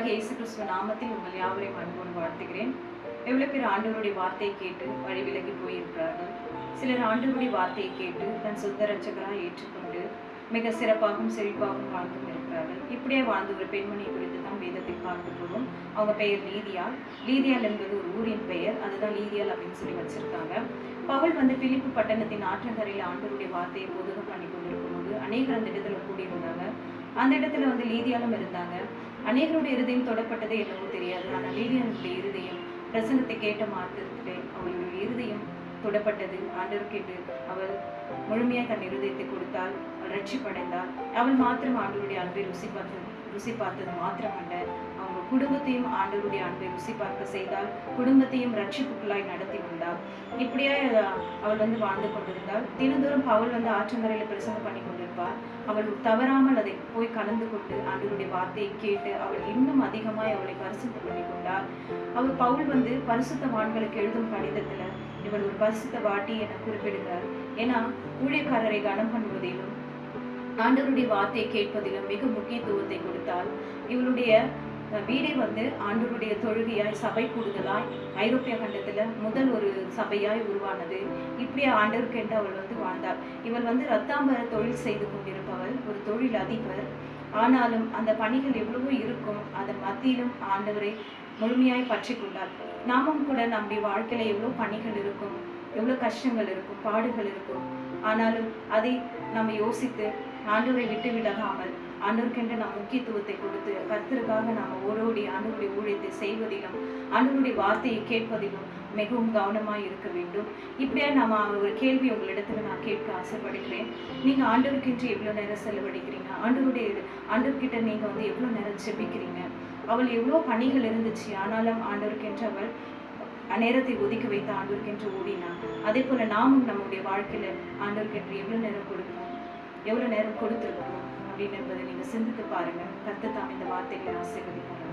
இயேசு கிறிஸ்துவ நாமத்தில் உங்கள் யாவரையும் அன்போடு வாழ்த்துகிறேன். எவ்வளவு பேர் ஆண்டவருடைய வார்த்தையை கேட்டு வழி விலகி போயிருக்கிறார்கள். சிலர் ஆண்டவருடைய வார்த்தையை கேட்டு தன் சொந்த ரட்சகராக ஏற்றுக்கொண்டு மிக சிறப்பாகவும் செழிப்பாகவும் வாழ்ந்தும் இருக்கிறார்கள். இப்படியே வாழ்ந்த ஒரு பெண்மணி குறித்து தான் வேதத்தை பார்க்க போகிறோம். அவங்க பெயர் லீதியாள். லீதியாள் என்பது ஒரு ஊரின் பெயர், அதுதான் லீதியாள் அப்படின்னு சொல்லி வச்சிருக்காங்க. பவுல் பிலிப்பு பட்டணத்தின் ஆற்றங்கரையில் ஆண்டவருடைய வார்த்தையை போதகம் பண்ணி கொண்டிருக்கும் போது அநேகர் அந்த இடத்துல கூடியிருந்தாங்க. அந்த இடத்துல லீதியாலும் இருந்தாங்க. அநேகருடைய இருதயம் தொடப்பட்டதே என்னவோ தெரியாது. ஆனால் லீதியாளுடைய இருதயம் பிரசங்கத்தை கேட்ட மாத்திரத்திலே அவளுடைய இருதயம் தொடப்பட்டது. ஆண்டவர் கேட்டு அவள் முழுமையாக தன் இருதயத்தை கொடுத்தாள், ரட்சிப்படைந்தாள். அவள் மாத்திரம் ஆண்டவருடைய அன்பை ருசி பார்த்தது மாத்திரமல்ல, அவங்க குடும்பத்தையும் ஆண்டவருடைய அன்பை ருசி பார்க்க செய்தால், குடும்பத்தையும் ரட்சிப்புக்குள்ளாய் நடத்தி வந்தாள். இப்படியே அவள் வாழ்ந்து கொண்டிருந்தாள். தினந்தோறும் அவள் ஆற்றங்கரையில பிரசங்கம் பண்ணி கொண்டிருப்பாள். அவள் தவறாமல் அதை போய் கலந்து கொண்டு ஆண்டவருடைய வார்த்தையை கேட்டு அவள் இன்னும் அதிகமாய் அவளை பரிசுத்தம் பண்ணி கொண்டாள். அவள் பவுல் பரிசுத்தவான்களுக்கு எழுதும் கடிதத்துல இவள் ஒரு பரிசுத்த வாட்டி என குறிப்பிடுகிறார். ஏன்னா ஊழியக்காரரை கனம் பண்ணுவதிலும் ஆண்டவருடைய வார்த்தையை கேட்பதிலும் மிக முக்கியத்துவத்தை கொடுத்தால், இவளுடைய வீடே ஆண்டவருடைய தொழுகையாய் சபை கூடுதலாய் ஐரோப்பிய கண்டத்துல முதல் ஒரு சபையாய் உருவானது. இப்படியே ஆண்டவருக்கு என்று அவள் வாழ்ந்தாள். இவள் ரத்தாம்பர தொழில் செய்து கொண்டிருப்பவள், ஒரு தொழில் அதிபர். ஆனாலும் அந்த பணிகள் எவ்வளவோ இருக்கும், அதன் மத்தியிலும் ஆண்டவரை முழுமையாய் பற்றி கொண்டாள். நாமும் கூட நம்முடைய வாழ்க்கையில எவ்வளவு பணிகள் இருக்கும், எவ்வளவு கஷ்டங்கள் இருக்கும், பாடுகள் இருக்கும். ஆனாலும் அதை நம்ம யோசித்து ஆண்டவரை விட்டு விலகாமல் ஆண்டவருக்கென்று நாம் முக்கியத்துவத்தை கொடுத்து கர்த்தருக்காக நாம் ஓடோடி ஆண்டவருடைய ஊழியத்தை செய்வதிலும் ஆண்டவருடைய வார்த்தையை கேட்பதிலும் மிகவும் கவனமாய் இருக்க வேண்டும். இப்படியா நம்ம ஒரு கேள்வி உங்களிடத்துல நான் கேட்க ஆசைப்படுகிறேன். நீங்க ஆண்டவருக்கென்று எவ்வளவு நேரம் செலவழிக்கிறீங்க? ஆண்டவர்கிட்ட நீங்க எவ்வளவு நேரம் ஜெபிக்கிறீங்க? அவள் எவ்வளோ பணிகள் இருந்துச்சு, ஆனாலும் ஆண்டவருக்கென்று அவள் நேரத்தை ஒதுக்கி வைத்து ஆண்டவருக்கென்று ஓடினா. அதே போல நாமும் நம்முடைய வாழ்க்கையில ஆண்டவருக்கென்று எவ்வளவு நேரம் கொடுப்போம், எவ்வளவு நேரம் கொடுத்திருக்கோம் அப்படின்னு என்பதை நீங்க சிந்தித்து பாருங்க. கர்த்தர் தாம் இந்த வார்த்தைகளை ஆசீர்வதிப்பார்.